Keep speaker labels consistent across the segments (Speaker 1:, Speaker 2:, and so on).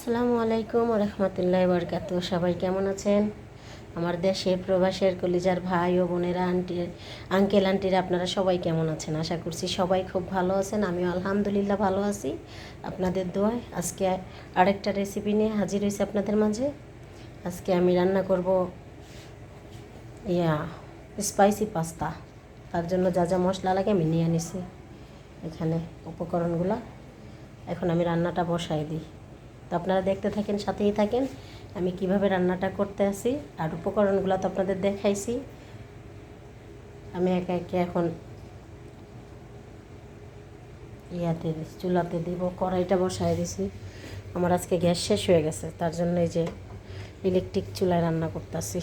Speaker 1: আসসালামু আলাইকুম ওয়া রাহমাতুল্লাহি ওয়া বারাকাতুহু। সবাই কেমন আছেন? আমার দেশের প্রবাসের কলিজার ভাই ও বোনেরা, আঙ্কেল আন্টিরা, আপনারা সবাই কেমন আছেন? আশা করছি সবাই খুব ভালো আছেন। আমিও আলহামদুলিল্লাহ ভালো আছি আপনাদের দোয়ায়। আজকে আরেকটা রেসিপি নিয়ে হাজির হয়েছি আপনাদের মাঝে। আজকে আমি রান্না করব স্পাইসি পাস্তা। তার জন্য যা যা মশলা লাগে আমি নিয়ে নিছি এখানে উপকরণগুলো। এখন আমি রান্নাটা বসাই দিই, তো আপনারা দেখতে থাকেন, সাথেই থাকেন আমি কিভাবে রান্নাটা করতে আসি। আর উপকরণগুলো তো আপনাদের দেখাইছি। আমি একে একে এখন চুলাতে দিব, কড়াইটা বসাই দিছি। আমার আজকে গ্যাস শেষ হয়ে গেছে, তার জন্য এই যে ইলেকট্রিক চুলায় রান্না করতেছি।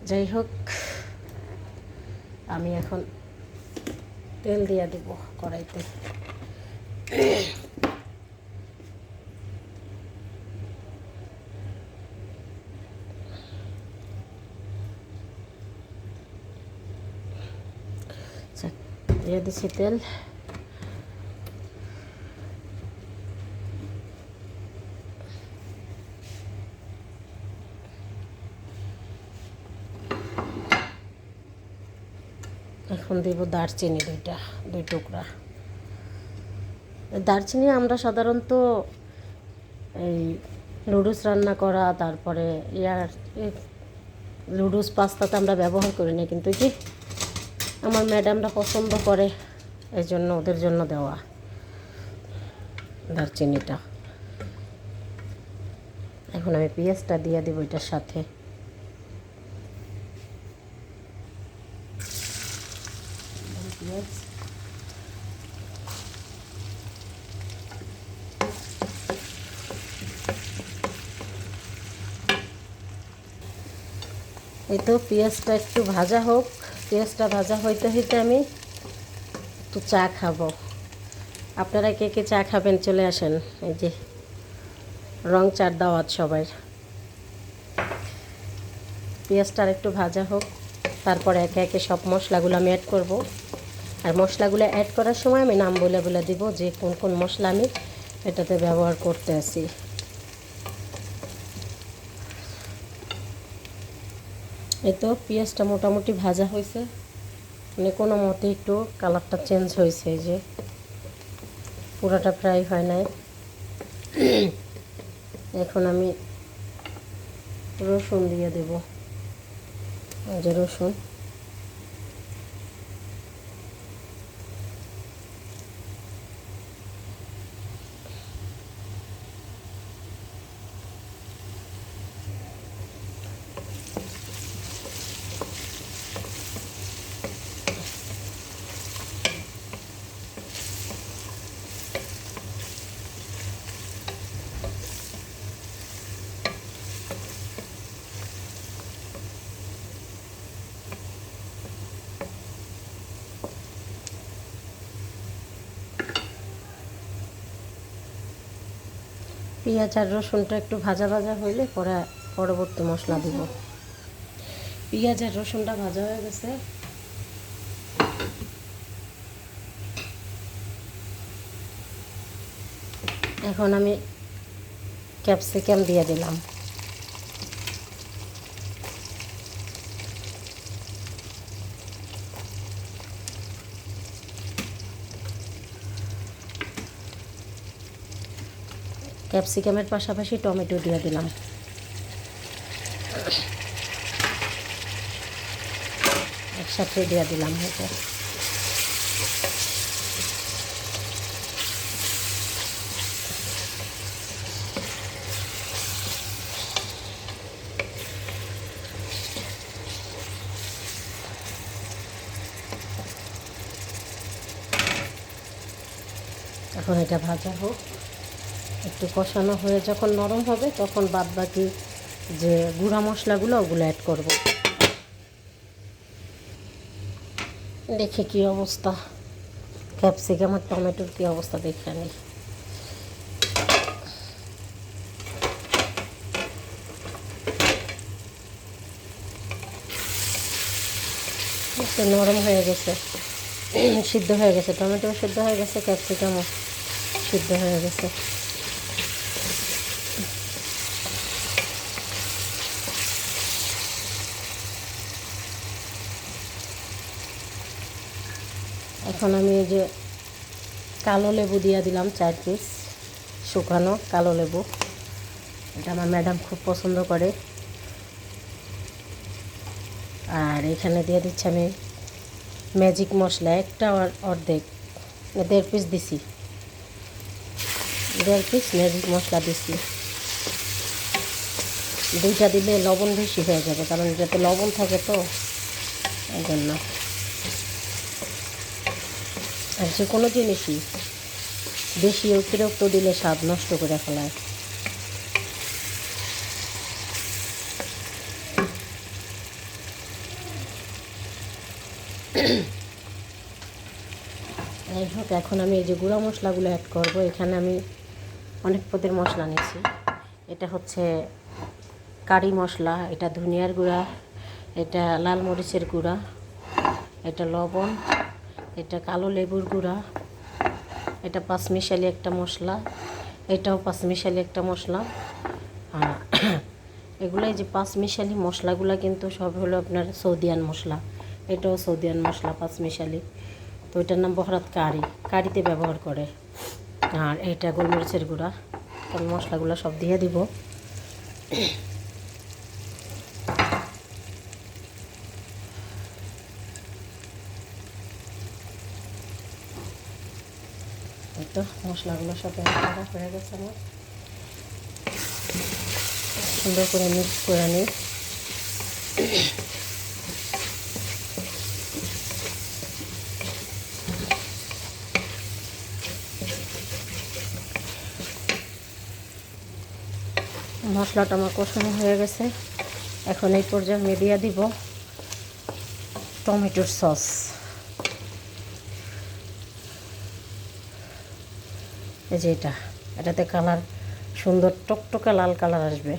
Speaker 1: যাই হোক, আমি এখন তেল দিয়ে দিব কড়াইতে। দিয়ে দিচ্ছি তেল। এখন দেব দারচিনি, দুই টুকরা দারচিনি। আমরা সাধারণত এই নুডলস রান্না করা, তারপরে নুডলস পাস্তাতে আমরা ব্যবহার করি না, কিন্তু কি আমার ম্যাডামরা পছন্দ করে, এই জন্য ওদের জন্য দেওয়া দারচিনিটা। এখন আমি পেঁয়াজটা দিয়ে দেবো এটার সাথে। পেঁয়াজ এই তো পেঁয়াজটা একটু ভাজা হোক। পেঁয়াজটা ভাজা হইতে হইতে আমি একটু চা খাবো। আপনারা কে কে চা খাবেন চলে আসেন। এই যে রং চার দাওয়াত সবাই। পেঁয়াজটা আর একটু ভাজা হোক, তারপরে একে একে সব মশলাগুলো আমি অ্যাড করব। আর মশলাগুলো অ্যাড করার সময় আমি নাম বলে বলে দিব যে কোন কোন মশলা আমি এটাতে ব্যবহার করতে আসি। এই তো পেঁয়াজটা মোটামুটি ভাজা হয়েছে, মানে কোনো মতে একটু কালারটা চেঞ্জ হয়েছে, এই যে পুরোটা ফ্রাই হয় নাই। এখন আমি রসুন দিয়ে দেব। এই যে রসুন, পেঁয়াজ আর রসুনটা একটু ভাজা ভাজা হইলে পরে পরবর্তী মশলা দিব। পেঁয়াজ আর রসুনটা ভাজা হয়ে গেছে, এখন আমি ক্যাপসিকাম দিয়ে দিলাম। ক্যাপসিকামের পাশাপাশি টমেটো দিয়ে দিলাম। একসাথে দিয়ে দিলাম। হয়তো এখন এটা ভাজা হোক, একটু কষানো হয়ে যখন নরম হবে তখন বাদ বাকি যে গুঁড়া মশলাগুলো ওগুলো অ্যাড করব। দেখে কি অবস্থা, ক্যাপসিকাম আর টমেটোর কি অবস্থা দেখে নিই। নরম হয়ে গেছে, সিদ্ধ হয়ে গেছে, টমেটো সিদ্ধ হয়ে গেছে, ক্যাপসিকামও সিদ্ধ হয়ে গেছে। এখন আমি এই যে কালো লেবু দিয়ে দিলাম 4 পিস, শুকানো কালো লেবু। এটা আমার ম্যাডাম খুব পছন্দ করে। আর এখানে দিয়ে দিচ্ছি আমি ম্যাজিক মশলা, একটা অর্ধেক 1.5 পিস দিছি, 1.5 পিস ম্যাজিক মশলা দিছি। 2টা দিলে লবণ বেশি হয়ে যাবে, কারণ এটাতে লবণ থাকে তো, এই জন্য। আর যে কোনো জিনিসই বেশি অতিরিক্ত দিলে স্বাদ নষ্ট করে ফেলায়। যাই হোক, এখন আমি এই যে গুঁড়া মশলাগুলো অ্যাড করব। এখানে আমি অনেক পদের মশলা নিয়েছি। এটা হচ্ছে কারি মশলা, এটা ধনিয়ার গুঁড়া, এটা লাল মরিচের গুঁড়া, এটা লবণ, এটা কালো লেবুর গুঁড়া, এটা পাঁচমিশালি একটা মশলা, এটাও পাঁচমিশালি একটা মশলা। আর এগুলাই যে পাঁচমিশালি মশলাগুলো কিন্তু সব হলো আপনার সৌদিয়ান মশলা। এটাও সৌদিয়ান মশলা পাঁচমিশালি। তো এটার নাম বহরাত কারি, কারিতে ব্যবহার করে। আর এটা গোলমরিচের গুঁড়া। তো মশলাগুলো সব দিয়ে দিব। তো মশলাগুলো সব করা হয়ে গেছে আমার, সুন্দর করে মিক্স করে নিই। মশলাটা আমার কষানো হয়ে গেছে। এখন এই পর্যায়ে আমি দিয়ে দিব টমেটোর সস। এই যে এটাতে কালার সুন্দর টকটকে লাল কালার আসবে।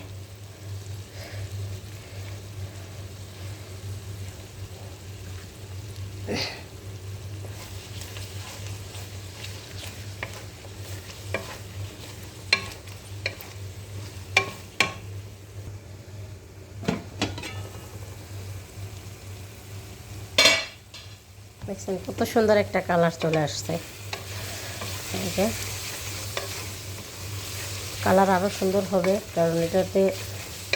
Speaker 1: দেখছেন কত সুন্দর একটা কালার চলে আসছে। কালার আরও সুন্দর হবে, কারণ এটাতে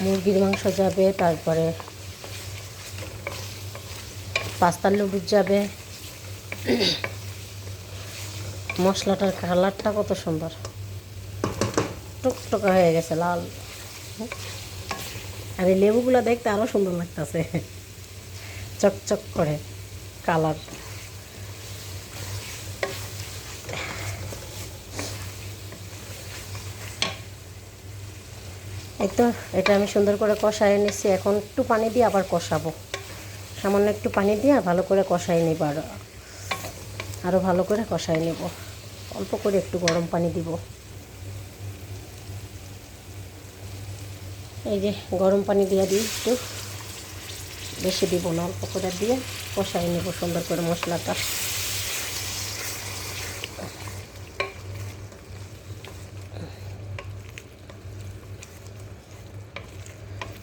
Speaker 1: মুরগির মাংস যাবে, তারপরে পাস্তার নুডলস যাবে। মশলাটার কালারটা কত সুন্দর, টকটকা হয়ে গেছে লাল। আর এই লেবুগুলো দেখতে আরও সুন্দর লাগতেছে, চকচক করে কালার। এই তো এটা আমি সুন্দর করে কষাই নিচ্ছি। এখন একটু পানি দিয়ে আবার কষাবো, সামান্য একটু পানি দিয়ে ভালো করে কষাই নেব। আরও ভালো করে কষাই নেব। অল্প করে একটু গরম পানি দিব। এই যে গরম পানি দিয়ে দিই, একটু বেশি দিব না, অল্প করে দিয়ে কষাই নেব সুন্দর করে মশলাটা।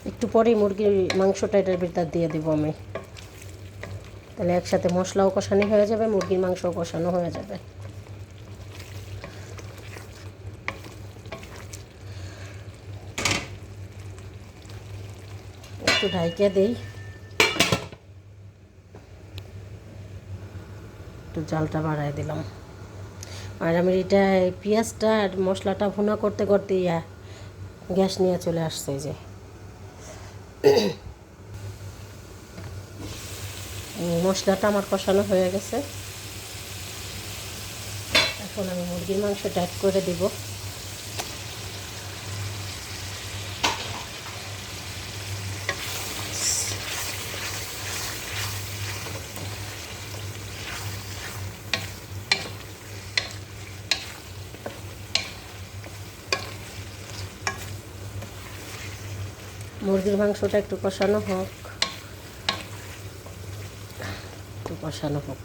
Speaker 1: একটু পরেই মুরগির মাংসটা এটার ভিতর দিয়ে দেব আমি, তাহলে একসাথে মশলাও কষানো হয়ে যাবে, মুরগির মাংসও কষানো হয়ে যাবে। একটু ঢাইকে দেই, একটু জালটা বাড়াই দিলাম। আর আমি এটা পেঁয়াজটা আর মশলাটা ভুনা করতে করতে গ্যাস নিয়ে চলে আসছে। যে মশলাটা আমার কষানো হয়ে গেছে। এখন আমি মুরগির মাংসটা অ্যাড করে দিব। মুরগির মাংসটা একটু কষানো হোক, একটু কষানো হোক,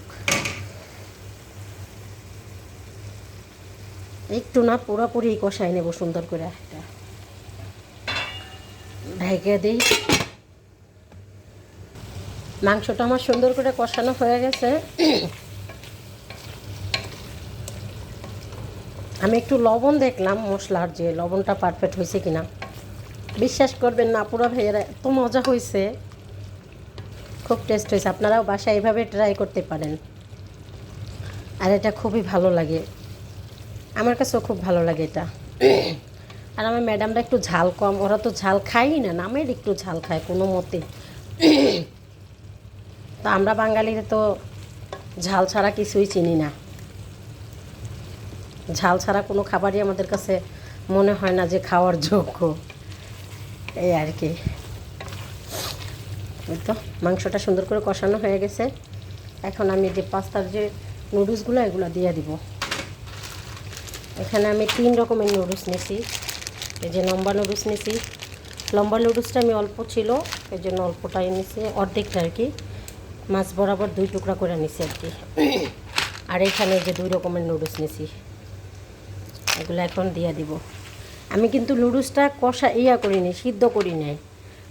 Speaker 1: একটু না পুরোপুরি কষাই নেব সুন্দর করে। একটা ঢেকে দিই। মাংসটা আমার সুন্দর করে কষানো হয়ে গেছে। আমি একটু লবণ দেখলাম মশলার, যে লবণটা পারফেক্ট হয়েছে কিনা। বিশ্বাস করবেন না পুরো ভাইয়েরা, এত মজা হয়েছে, খুব টেস্ট হয়েছে। আপনারাও বাসায় এইভাবে ট্রাই করতে পারেন। আর এটা খুবই ভালো লাগে, আমার কাছেও খুব ভালো লাগে এটা। আর আমার ম্যাডামরা একটু ঝাল কম, ওরা তো ঝাল খায়ই না, নামের একটু ঝাল খায় কোনো মতে। তো আমরা বাঙালিরা তো ঝাল ছাড়া কিছুই চিনি না, ঝাল ছাড়া কোনো খাবারই আমাদের কাছে মনে হয় না যে খাওয়ার যোগ্য, এই আর কি। এই তো মাংসটা সুন্দর করে কষানো হয়ে গেছে। এখন আমি যে পাস্তার যে নুডলসগুলো এগুলো দিয়ে দিব। এখানে আমি 3 রকমের নুডলস নিয়েছি। এই যে লম্বা নুডলস নিয়েছি, লম্বা নুডলসটা আমি অল্প ছিল এই জন্য অল্পটাই নিয়েছি, অর্ধেকটা আর কি, মাছ বরাবর 2 টুকরা করে নিয়েছি আর কি। আর এখানে যে 2 রকমের নুডলস নিয়েছি, এগুলো এখন দিয়ে দিব। আমি কিন্তু নুডলসটা কষা করিনি, সিদ্ধ করি নাই,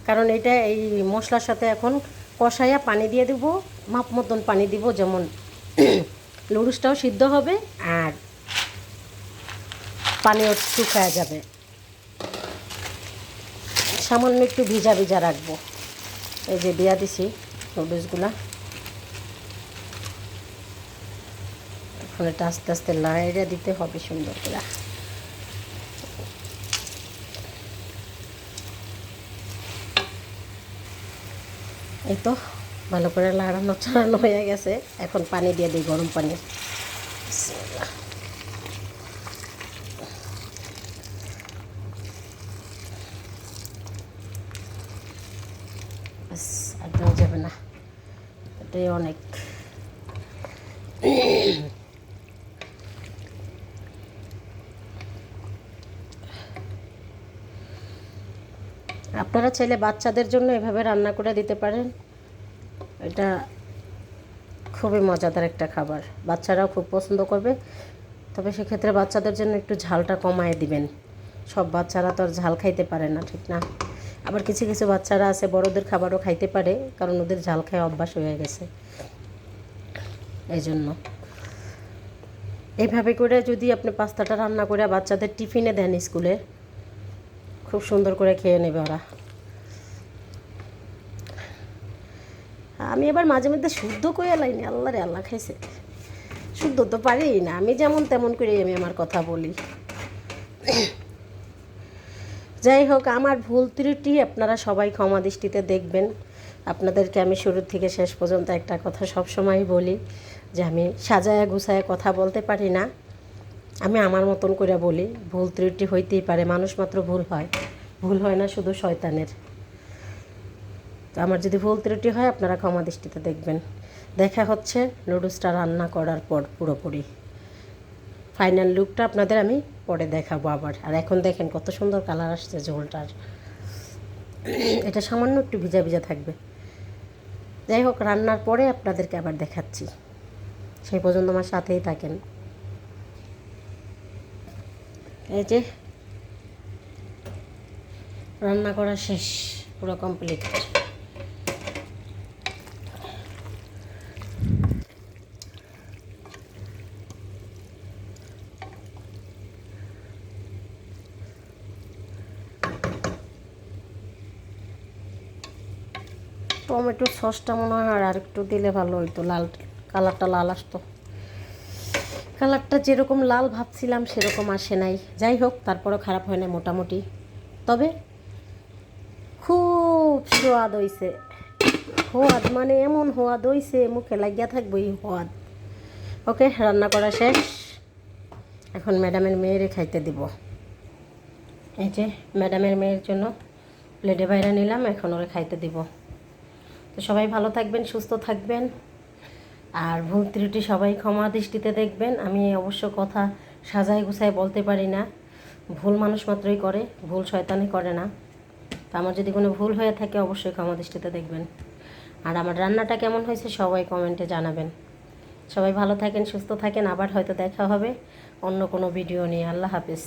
Speaker 1: কারণ এটা এই মশলার সাথে এখন কষাইয়া পানি দিয়ে দেবো, মাপ মতন পানি দিব, যেমন নুডলসটাও সিদ্ধ হবে আর পানিও শুকায় যাবে। সামান্য একটু ভিজা ভিজা রাখবো। এই যে দিয়া দিছি নুডলসগুলা, এখন এটা আস্তে আস্তে লাইড়া দিতে হবে সুন্দর করে। এই তো ভালো করে লাড়ানো চাড়ানো হয়ে গেছে, এখন পানি দিয়ে দিই, গরম পানি। আর দেওয়া যাবে না, এটাই অনেক। আপনারা চাইলে বাচ্চাদের জন্য এভাবে রান্না করে দিতে পারেন, এটা খুবই মজাদার একটা খাবার, বাচ্চারাও খুব পছন্দ করবে। তবে সেক্ষেত্রে বাচ্চাদের জন্য একটু ঝালটা কমায় দিবেন, সব বাচ্চারা তো আর ঝাল খাইতে পারে না, ঠিক না? আবার কিছু কিছু বাচ্চারা আছে বড়দের খাবারও খাইতে পারে, কারণ ওদের ঝাল খায় অভ্যাস হয়ে গেছে। এই জন্য এইভাবে করে যদি আপনি পাস্তাটা রান্না করে বাচ্চাদের টিফিনে দেন স্কুলে, খুব সুন্দর করে খেয়ে নেবে ওরা। আমি এবার মাঝে মধ্যে শুদ্ধ করে লাইনি, আল্লাহ রে আল্লাহ খাইছে, শুদ্ধ তো পারিই না, আমি যেমন তেমন করেই আমি আমার কথা বলি। যাই হোক, আমার ভুল ত্রুটি আপনারা সবাই ক্ষমা দৃষ্টিতে দেখবেন। আপনাদেরকে আমি শুরু থেকে শেষ পর্যন্ত একটা কথা সবসময় বলি, যে আমি সাজায়া গুছায়া কথা বলতে পারি না, আমি আমার মতন করে বলি। ভুল ত্রুটি হইতেই পারে, মানুষ মাত্র ভুল হয়, ভুল হয় না শুধু শয়তানের। তো আমার যদি ভুল ত্রুটি হয় আপনারা ক্ষমা দৃষ্টিতে দেখবেন। দেখা হচ্ছে নুডলসটা রান্না করার পর পুরোপুরি ফাইনাল লুকটা আপনাদের আমি পরে দেখাবো আবার। আর এখন দেখেন কত সুন্দর কালার আসছে ঝোলটার, এটা সামান্য একটু ভিজা ভিজা থাকবে। যাই হোক, রান্নার পরে আপনাদেরকে আবার দেখাচ্ছি, সেই পর্যন্ত আমার সাথেই থাকেন। এই যে রান্না করা শেষ, পুরো কমপ্লিট। টমেটোর সসটা মনে হয় আর একটু দিলে ভালো হইতো, লাল কালারটা লাল আসতো। কালারটা যেরকম লাল ভাবছিলাম সেরকম আসে নাই। যাই হোক, তারপরও খারাপ হয় না মোটামুটি, তবে খুব স্বাদ হইছে। হোয়াদ মানে এমন হোয়াদ হইছে, মুখে লাগিয়া থাকবো এই হোয়াদ। ওকে, রান্না করা শেষ, এখন ম্যাডামের মেয়েরে খাইতে দিব। এই যে ম্যাডামের মেয়ের জন্য প্লেটে বাইরে নিলাম, এখন ওরে খাইতে দিব। তো সবাই ভালো থাকবেন, সুস্থ থাকবেন, আর ভুল ত্রুটি সবাই ক্ষমা দৃষ্টিতে দেখবেন। আমি অবশ্য কথা সাজায় গুছায় বলতে পারি না, ভুল মানুষ মাত্রই করে, ভুল শয়তানি করে না। তো আমার যদি কোনো ভুল হয়ে থাকে অবশ্যই ক্ষমা দৃষ্টিতে দেখবেন। আর আমার রান্নাটা কেমন হয়েছে সবাই কমেন্টে জানাবেন। সবাই ভালো থাকেন, সুস্থ থাকেন, আবার হয়তো দেখা হবে অন্য কোনো ভিডিও নিয়ে। আল্লাহ হাফেজ।